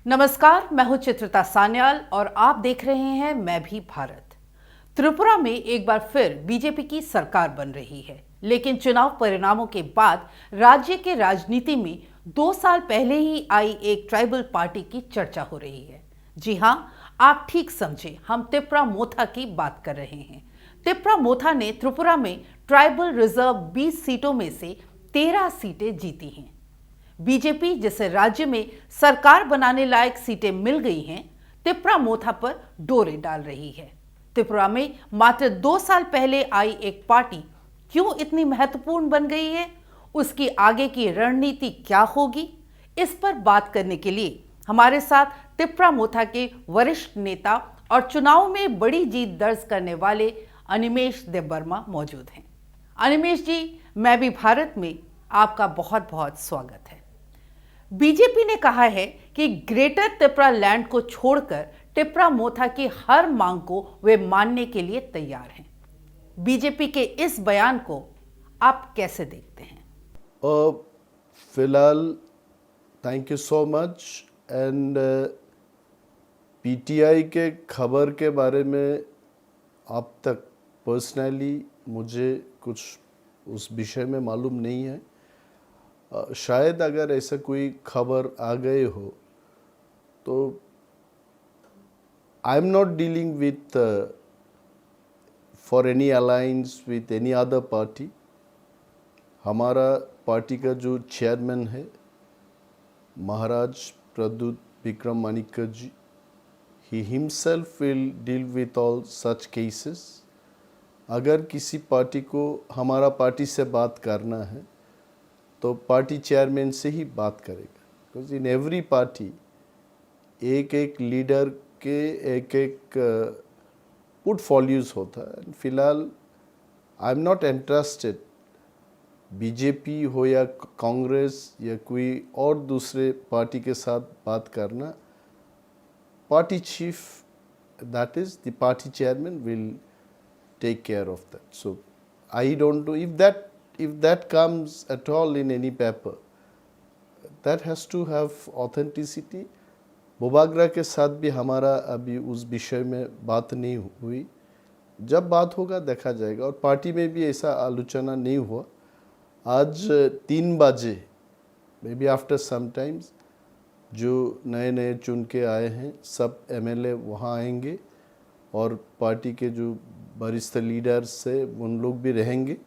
नमस्कार, मैं हूं चित्रिता सान्याल और आप देख रहे हैं मैं भी भारत। त्रिपुरा में एक बार फिर बीजेपी की सरकार बन रही है, लेकिन चुनाव परिणामों के बाद राज्य के राजनीति में 2 साल पहले ही आई एक ट्राइबल पार्टी की चर्चा हो रही है। जी हां, आप ठीक समझे, हम तिप्रा मोथा की बात कर रहे हैं। तिप्रा मोथा ने त्रिपुरा में ट्राइबल रिजर्व 20 सीटों में से 13 सीटें जीती हैं। बीजेपी जिसे राज्य में सरकार बनाने लायक सीटें मिल गई हैं, तिप्रा मोथा पर डोरे डाल रही है। त्रिपुरा में मात्र 2 साल पहले आई एक पार्टी क्यों इतनी महत्वपूर्ण बन गई है, उसकी आगे की रणनीति क्या होगी, इस पर बात करने के लिए हमारे साथ तिप्रा मोथा के वरिष्ठ नेता और चुनाव में बड़ी जीत दर्ज करने वाले अनिमेष देबबर्मा मौजूद हैं। अनिमेष जी, मैं भी भारत में आपका बहुत बहुत स्वागत है। बीजेपी ने कहा है कि ग्रेटर तिप्रा लैंड को छोड़कर तिप्रा मोथा की हर मांग को वे मानने के लिए तैयार हैं। बीजेपी के इस बयान को आप कैसे देखते हैं? फिलहाल thank you so much and PTI के खबर के बारे में अब तक पर्सनली मुझे कुछ उस विषय में मालूम नहीं है। शायद अगर ऐसा कोई खबर आ गए हो तो I am not dealing with for any alliance with any other party. हमारा पार्टी का जो चेयरमैन है Maharaj Pradyot Bikram Manikya ji, he himself will deal with all such cases. अगर किसी पार्टी को हमारा पार्टी से बात करना है तो पार्टी चेयरमैन से ही बात करेगा, बिकॉज इन एवरी पार्टी एक एक लीडर के एक एक पोर्टफोलियोज होता है। फिलहाल आई एम नॉट इंटरेस्टेड बीजेपी हो या कांग्रेस या कोई और दूसरे पार्टी के साथ बात करना। Party chief, that is the party chairman, will take care of that. So I don't know if that comes at all in any paper, that has to have authenticity. बोबागरा के साथ भी हमारा अभी उस विषय में बात नहीं हुई। जब बात होगा देखा जाएगा, और पार्टी में भी ऐसा आलोचना नहीं हुआ। आज 3 बजे maybe after some times जो नए नए चुन के आए हैं सब एमएलए वहाँ आएंगे और पार्टी के जो वरिष्ठ लीडर्स से उन लोग भी रहेंगे।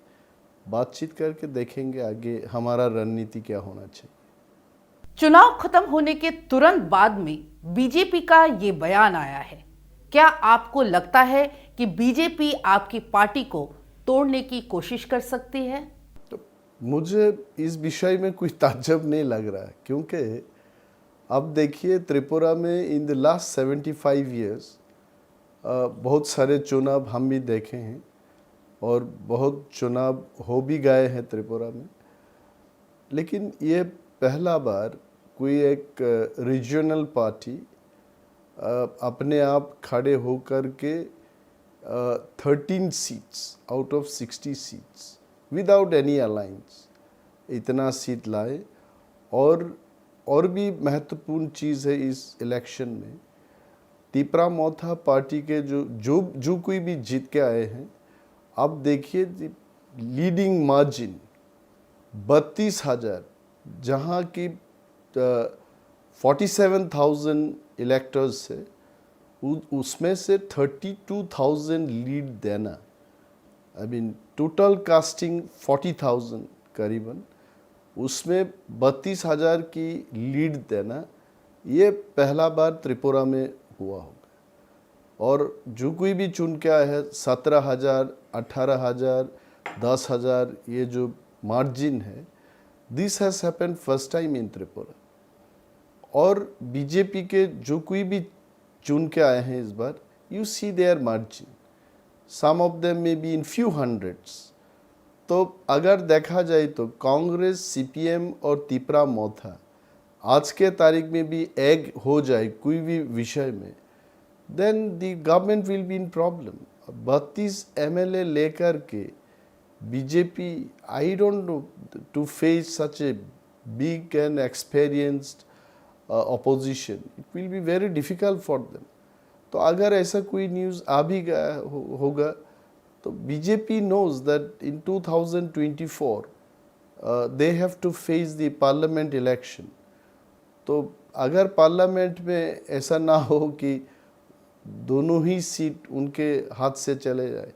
बातचीत करके देखेंगे आगे हमारा रणनीति क्या होना चाहिए। चुनाव खत्म होने के तुरंत बाद में बीजेपी का ये बयान आया है। क्या आपको लगता है कि बीजेपी आपकी पार्टी को तोड़ने की कोशिश कर सकती है? तो मुझे इस विषय में कोई ताज्जुब नहीं लग रहा है, क्योंकि अब देखिए त्रिपुरा में इन द लास्ट 75 ईयर्स बहुत सारे चुनाव हम भी देखे हैं और बहुत चुनाव हो भी गए हैं त्रिपुरा में, लेकिन ये पहला बार कोई एक रीजनल पार्टी अपने आप खड़े होकर के 13 seats out of 60 seats without any alliance इतना सीट लाए। और भी महत्वपूर्ण चीज़ है इस इलेक्शन में, तिप्रा मोथा पार्टी के जो कोई भी जीत के आए हैं, अब देखिए लीडिंग मार्जिन 32,000, जहाँ की 47,000 इलेक्टर्स है, उसमें से 32,000 लीड देना, आई मीन टोटल कास्टिंग 40,000 करीबन, उसमें 32,000 की लीड देना, ये पहला बार त्रिपुरा में हुआ होगा। और जो कोई भी चुन के आया है 17,000, 18,000, 10,000, ये जो मार्जिन है, this has happened first time in Tripura. और बीजेपी के जो कोई भी चुन के आए हैं इस बार, you see their margin, some of them may be in few hundreds. तो अगर देखा जाए तो कांग्रेस, सीपीएम और तिप्रा मोथा आज के तारीख में भी एक हो जाए कोई भी विषय में, then the government will be in problem. 32 MLA लेकर के BJP, I don't know, to face such a big and experienced opposition, it will be very difficult for them. तो अगर ऐसा कोई न्यूज़ आ भी गया होगा तो BJP knows that in 2024 they have to face the parliament election. तो अगर पार्लियामेंट में ऐसा ना हो कि दोनों ही सीट उनके हाथ से चले जाए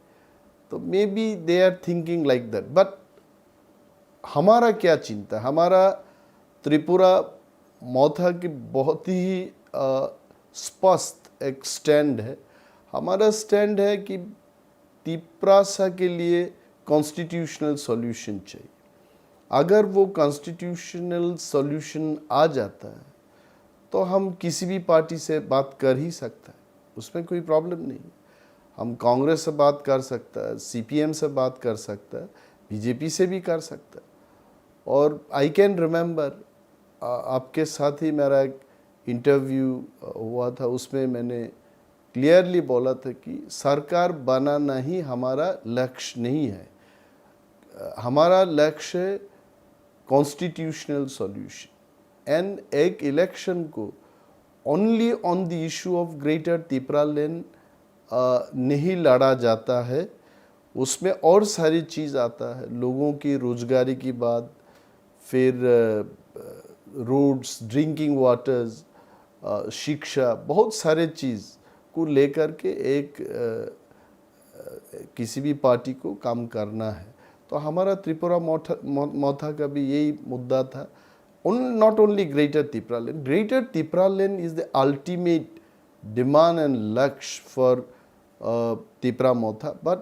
तो maybe they are thinking like that. But हमारा क्या चिंता, हमारा त्रिपुरा मौथा की बहुत ही स्पष्ट एक स्टैंड है. हमारा स्टैंड है कि तिप्रासा के लिए कॉन्स्टिट्यूशनल सॉल्यूशन चाहिए. अगर वो कॉन्स्टिट्यूशनल सॉल्यूशन आ जाता है तो हम किसी भी पार्टी से बात कर ही सकता है, उसमें कोई प्रॉब्लम नहीं. हम कांग्रेस से बात कर सकता है, सीपीएम से बात कर सकता है, बीजेपी से भी कर सकता है. और आई कैन रिमेंबर आपके साथ ही मेरा एक इंटरव्यू हुआ था, उसमें मैंने क्लियरली बोला था कि सरकार बनाना ही हमारा लक्ष्य नहीं है. हमारा लक्ष्य कॉन्स्टिट्यूशनल सॉल्यूशन. एंड एक इलेक्शन को only on the issue of greater Tipraland नहीं लड़ा जाता है, उसमें और सारी चीज़ आता है. लोगों की रोजगारी की बात, फिर रोड्स, ड्रिंकिंग वाटर्स, शिक्षा, बहुत सारे चीज़ को लेकर के एक किसी भी पार्टी को काम करना है. तो हमारा त्रिपुरा मौथा का भी यही मुद्दा था. Not only Greater Tipraland. Greater Tipraland is the ultimate demand and लक्ष्य for तिपरा मौथा. बट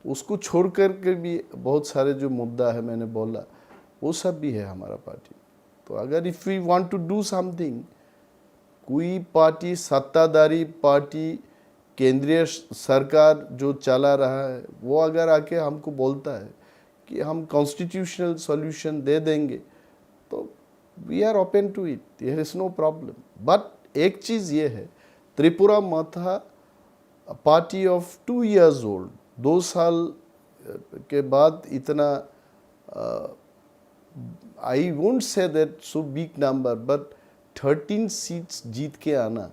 उसको छोड़ कर के भी बहुत सारे जो मुद्दा है मैंने बोला वो सब भी है हमारा पार्टी. तो अगर if we want to do something, कोई पार्टी, सत्ताधारी पार्टी, केंद्रीय सरकार जो चला रहा है वो अगर आके हमको बोलता है कि हम कॉन्स्टिट्यूशनल सॉल्यूशन दे देंगे तो we are open to it, there is no problem. But एक चीज़ ये है, Tripura Motha party of 2 years old, 2 साल के बाद इतना I won't say that so big number, but 13 seats जीत के आना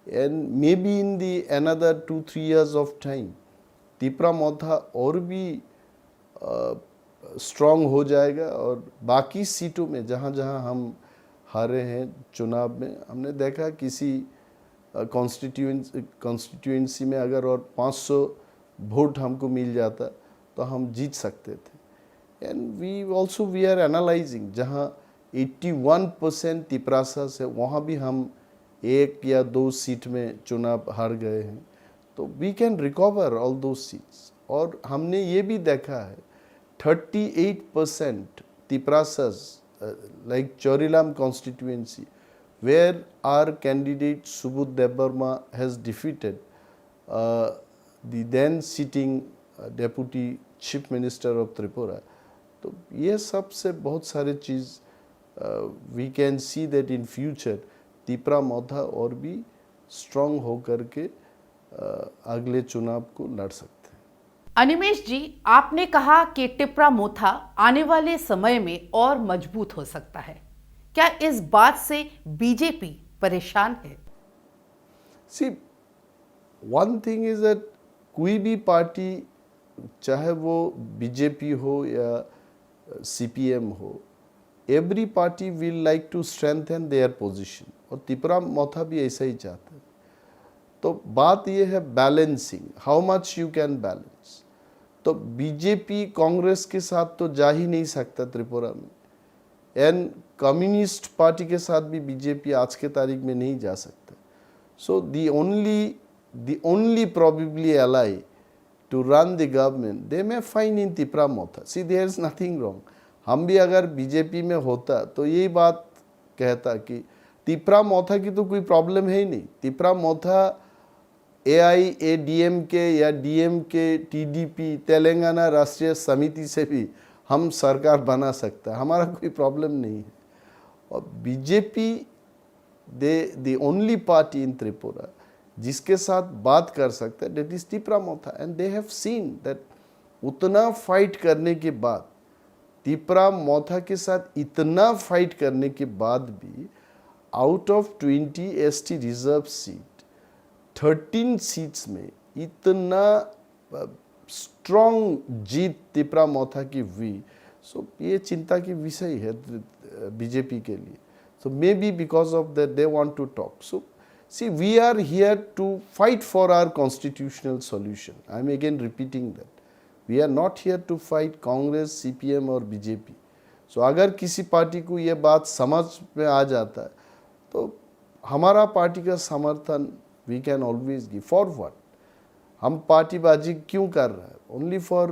and may be in the another 2-3 years of time Tripura Motha और भी स्ट्रॉन्ग हो जाएगा. और बाकी सीटों में जहाँ जहाँ हम हारे हैं चुनाव में, हमने देखा किसी कॉन्स्टिट्यूएंसी में अगर और 500 वोट हमको मिल जाता तो हम जीत सकते थे. एंड वी आर एनालाइजिंग जहाँ 81% तिपरासा से, वहाँ भी हम 1 या 2 सीट में चुनाव हार गए हैं. तो वी कैन रिकवर ऑल दो सीट्स. और हमने ये भी देखा है 38% Tiprasas, like Chorilam constituency, where our candidate Subudh Debbarma has defeated the then sitting Deputy Chief Minister of Tripura. तो ये सब से बहुत सारे चीज़ we can see that in future Tripura Motha और भी स्ट्रॉन्ग होकर के अगले चुनाव को लड़ सकते हैं. अनिमेष जी, आपने कहा कि टिपरा मोथा आने वाले समय में और मजबूत हो सकता है. क्या इस बात से बीजेपी परेशान है? सी, वन थिंग इज दैट कोई भी पार्टी, चाहे वो बीजेपी हो या सीपीएम हो, every party will like to strengthen their position. और त्रिपुरा मौथा भी ऐसा ही चाहता है. तो बात ये है balancing, how much you can balance. तो बीजेपी कांग्रेस के साथ तो जा ही नहीं सकता त्रिपुरा में, एंड कम्युनिस्ट पार्टी के साथ भी बीजेपी आज के तारीख में नहीं जा सकता. So the only probably ally to run the government, they may find in Tripura Motha. See, there is nothing wrong. हम भी अगर बीजेपी में होता तो यही बात कहता कि त्रिपुरा मौथा की तो कोई प्रॉब्लम है ही नहीं. त्रिपुरा मौथा AIADMK या DMK, TDP, तेलंगाना राष्ट्रीय समिति से भी हम सरकार बना सकता है, हमारा कोई प्रॉब्लम नहीं है. और BJP the only party in Tripura जिसके साथ बात कर सकता है, that is Tripura Motha. And they have seen that उतना फाइट करने के बाद, त्रिपुरा मौथा के साथ इतना फाइट करने के बाद भी out of 20 ST reserve seat 13 seats में इतना स्ट्रॉन्ग जीत तिपरा मोथा की हुई, सो ये चिंता की विषय है बीजेपी के लिए. So may be because of that they want to talk. So see, we are here to fight for our constitutional solution. I am again repeating that. We are not here to fight Congress, CPM और BJP. So अगर किसी party को ये बात समझ में आ जाता है तो हमारा पार्टी का समर्थन we can always give. For what? हम पार्टीबाजी क्यों कर रहे हैं? Only for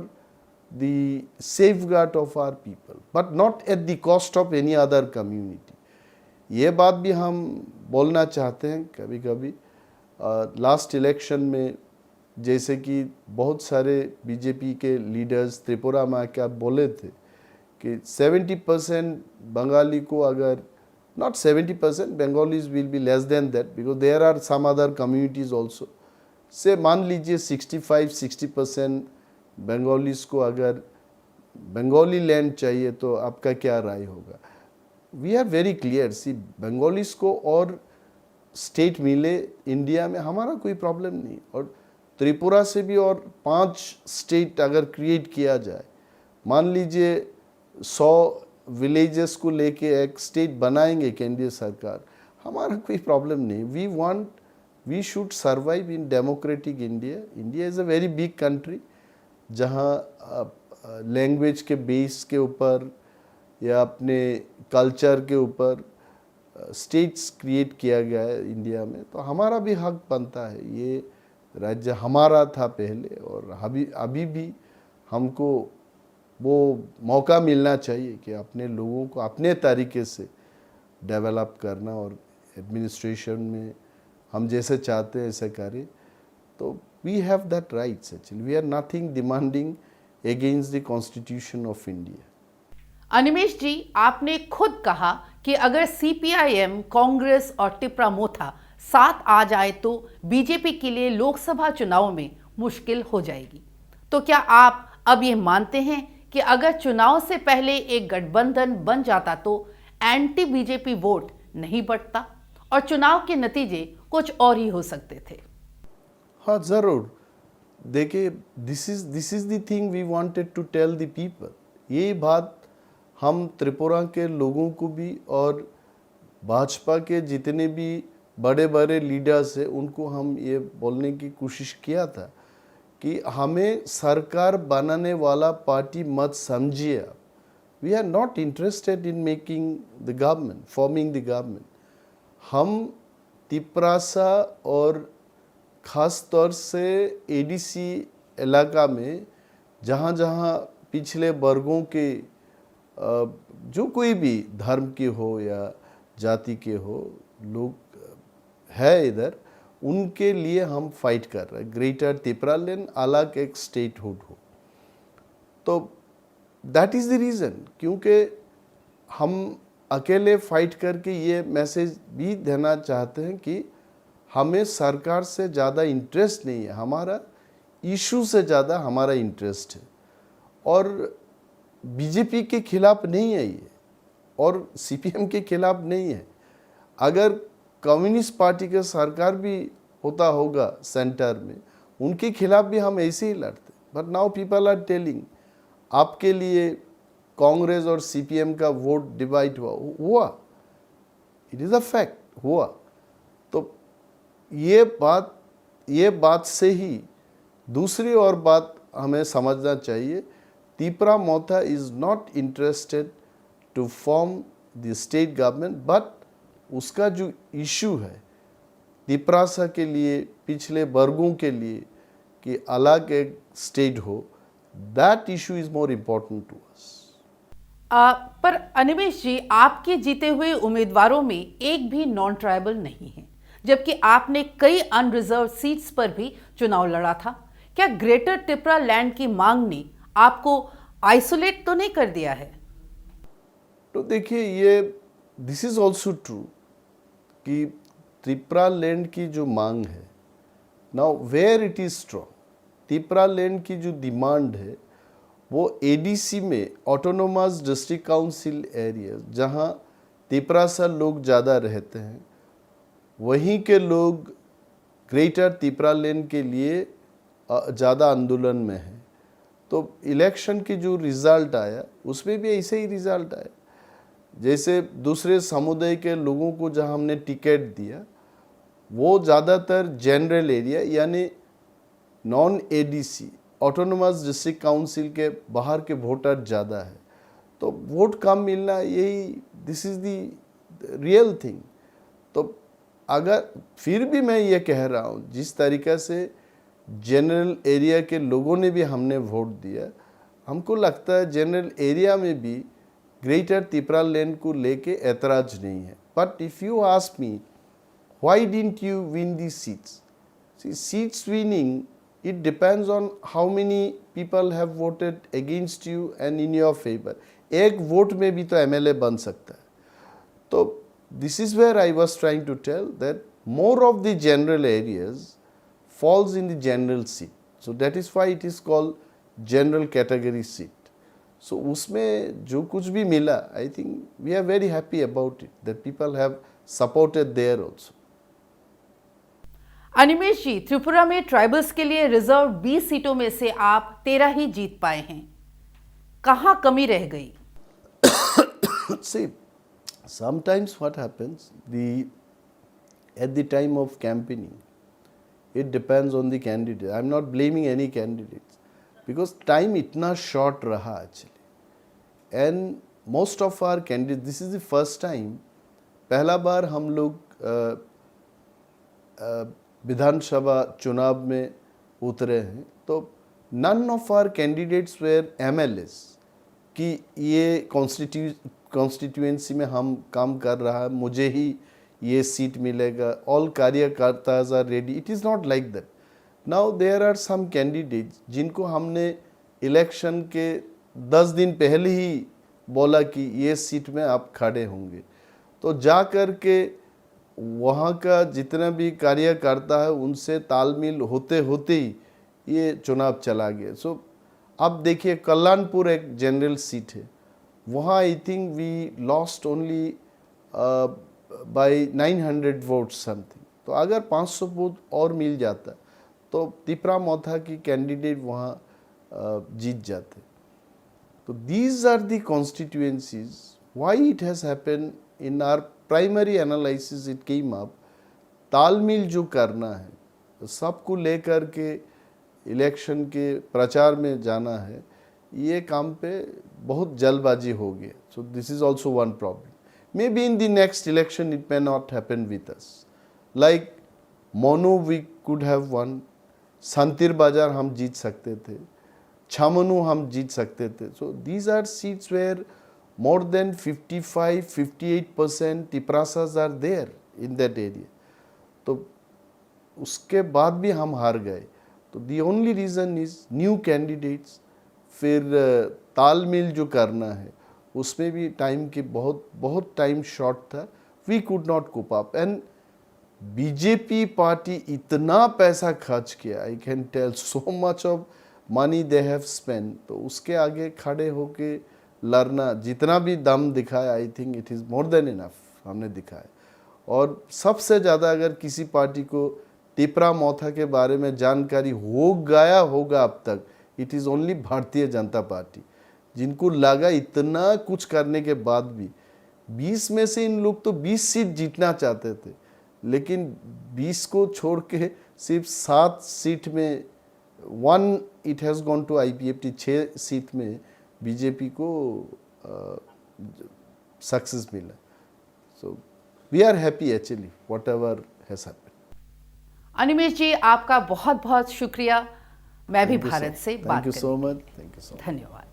the safeguard of our people, but not at the cost of any other community. ये बात भी हम बोलना चाहते हैं कभी कभी. लास्ट इलेक्शन में जैसे कि बहुत सारे बीजेपी के लीडर्स त्रिपुरा में क्या बोले थे कि 70% बंगाली को, अगर not 70%, Bengalis will be less than that because there are some other communities also. से मान लीजिए 65-60% बंगालीज को अगर बंगाली लैंड चाहिए तो आपका क्या राय होगा? We are very clear. See, Bengalis को और स्टेट मिले इंडिया में हमारा कोई प्रॉब्लम नहीं. और त्रिपुरा से भी और 5 स्टेट अगर क्रिएट किया जाए, मान लीजिए 100 विलेजेस को लेके एक स्टेट बनाएंगे केंद्रीय सरकार, हमारा कोई प्रॉब्लम नहीं. We should survive in democratic India. India is a very big country जहाँ लैंग्वेज के बेस के ऊपर या अपने कल्चर के ऊपर स्टेट्स क्रिएट किया गया है इंडिया में. तो हमारा भी हक बनता है. ये राज्य हमारा था पहले और अभी भी हमको वो मौका मिलना चाहिए कि अपने लोगों को अपने तरीके से डेवलप करना और एडमिनिस्ट्रेशन में हम जैसे चाहते हैं ऐसे करें. तो we have that rights. Actually we are nothing demanding against the constitution of India. Animesh ji, आपने खुद कहा कि अगर सीपीआईएम, कांग्रेस और टिपरा मोथा साथ आ जाए तो बीजेपी के लिए लोकसभा चुनाव में मुश्किल हो जाएगी. तो क्या आप अब ये मानते हैं कि अगर चुनाव से पहले एक गठबंधन बन जाता तो एंटी बीजेपी वोट नहीं बढ़ता और चुनाव के नतीजे कुछ और ही हो सकते थे? हाँ, ज़रूर. देखिए, this is the thing we wanted to tell the people. ये बात हम त्रिपुरा के लोगों को भी और भाजपा के जितने भी बड़े बड़े लीडर्स हैं उनको हम ये बोलने की कोशिश किया था कि हमें सरकार बनाने वाला पार्टी मत समझिए आप. We are not interested in making the government, forming the government. हम तिपरासा और ख़ास तौर से एडीसी इलाका में जहाँ जहाँ पिछले वर्गों के जो कोई भी धर्म के हो या जाति के हो लोग है इधर, उनके लिए हम फाइट कर रहे हैं. ग्रेटर त्रिपुरा लैंड अलग एक स्टेटहुड हो. तो दैट इज़ द रीज़न. क्योंकि हम अकेले फाइट करके ये मैसेज भी देना चाहते हैं कि हमें सरकार से ज़्यादा इंटरेस्ट नहीं है, हमारा इशू से ज़्यादा हमारा इंटरेस्ट है. और बीजेपी के खिलाफ नहीं है ये और सीपीएम के खिलाफ नहीं है. अगर कम्युनिस्ट पार्टी का सरकार भी होता होगा सेंटर में, उनके खिलाफ भी हम ऐसे ही लड़ते. But now people are telling आपके लिए कांग्रेस और सीपीएम का वोट डिवाइड हुआ. इट इज़ अ फैक्ट हुआ. तो ये बात से ही दूसरी और बात हमें समझना चाहिए. Tipra Motha is not interested to form the state government, but उसका जो इशू है तिपरासा के लिए, पिछले वर्गों के लिए कि अलग एक स्टेट हो, that issue is more important to us. पर अनिमेश जी, आपके जीते हुए उम्मीदवारों में एक भी नॉन ट्राइबल नहीं है, जबकि आपने कई अनरिजर्व सीट्स पर भी चुनाव लड़ा था. क्या ग्रेटर त्रिपुरा लैंड की मांग ने आपको आइसोलेट तो नहीं कर दिया है? तो देखिए, ये दिस इज ऑल्सो ट्रू कि त्रिपुरा लैंड की जो मांग है, now where it is strong, Tripura land की जो डिमांड है वो एडीसी में ऑटोनोमस डिस्ट्रिक्ट काउंसिल एरिया जहाँ तिपरासा लोग ज़्यादा रहते हैं, वहीं के लोग ग्रेटर तिपरा लैंड के लिए ज़्यादा आंदोलन में हैं। तो इलेक्शन की जो रिज़ल्ट आया उसमें भी ऐसे ही रिज़ल्ट आया। जैसे दूसरे समुदाय के लोगों को जहां हमने टिकट दिया वो ज़्यादातर जनरल एरिया यानी non ADC autonomous district council के बाहर के वोटर ज़्यादा है, तो वोट कम मिलना यही this is the real thing. तो अगर फिर भी मैं ये कह रहा हूँ जिस तरीक़े से जनरल एरिया के लोगों ने भी हमने वोट दिया, हमको लगता है जनरल एरिया में भी ग्रेटर तिपरा लैंड को लेके ऐतराज नहीं है। But if you ask me why didn't you win the seats, seats winning it depends on how many people have voted against you and in your favor. एक vote में भी तो एमएलए बन सकता है। तो this is where I was trying to tell that more of the general areas falls in the general seat. So that is why it is called general category seat. So उसमें जो कुछ भी मिला, I think we are very happy about it that people have supported there also. Animesh जी, त्रिपुरा में tribals के लिए reserve 20 सीटों में से आप 13 ही जीत पाए हैं, कहां कमी रह गई? See, sometimes what happens, at the time of campaigning, it depends on the candidate. I'm not blaming any candidates because time itna short raha actually, and most of our candidates, this is the first time, पहला बार हम लोग विधानसभा चुनाव में उतरे हैं, तो none of our candidates where MLAs कि ये कॉन्स्टिट्यूएंसी में हम काम कर रहा है, मुझे ही ये सीट मिलेगा, ऑल कार्यकर्ताज are ready. It is not like that. Now there are some candidates जिनको हमने इलेक्शन के 10 दिन पहले ही बोला कि ये सीट में आप खड़े होंगे, तो जा कर के वहाँ का जितना भी कार्यकर्ता है उनसे तालमेल होते होते ही ये चुनाव चला गया। सो अब देखिए कल्याणपुर एक जनरल सीट है, वहाँ I think we lost only by 900 votes something. तो अगर 500 वोट और मिल जाता तो तिपरा मोथा की कैंडिडेट वहाँ जीत जाते। तो these are the constituencies why it has happen in our primary analysis it came up. तालमेल जो करना है, सबको लेकर के इलेक्शन के प्रचार में जाना है, ये काम पे बहुत जल्दबाजी हो गया। So this is also one problem. May be in the next election it may not happen with us, like मोनो we could have won, Santir Bazar हम जीत सकते थे, छामनू हम जीत सकते थे। So these are seats where more than 55-58% Tiprasas are there in that area. तो उसके बाद भी हम हार गए। तो the only reason is new candidates, फिर तालमेल जो करना है उसमें भी टाइम की बहुत टाइम शॉर्ट था। we could not cope up and BJP party इतना पैसा खर्च किया, I can tell so much of money they have spent, तो उसके आगे खड़े होके लड़ना, जितना भी दम दिखाया, I think it is more than enough हमने दिखाया। और सबसे ज़्यादा अगर किसी पार्टी को तिपरा मोथा के बारे में जानकारी हो गया होगा अब तक, it is only Bharatiya Janata party, जिनको लगा इतना कुछ करने के बाद भी 20 में से इन लोग तो 20 सीट जीतना चाहते थे, लेकिन 20 को छोड़ के सिर्फ 7 सीट में 1 it has gone to IPFT, 6 seat में बीजेपी को सक्सेस मिला। So we are happy actually what ever has happened. Animesh ji, आपका बहुत बहुत शुक्रिया। मैं भी भारत से बात thank you so much. Thank you so much. धन्यवाद।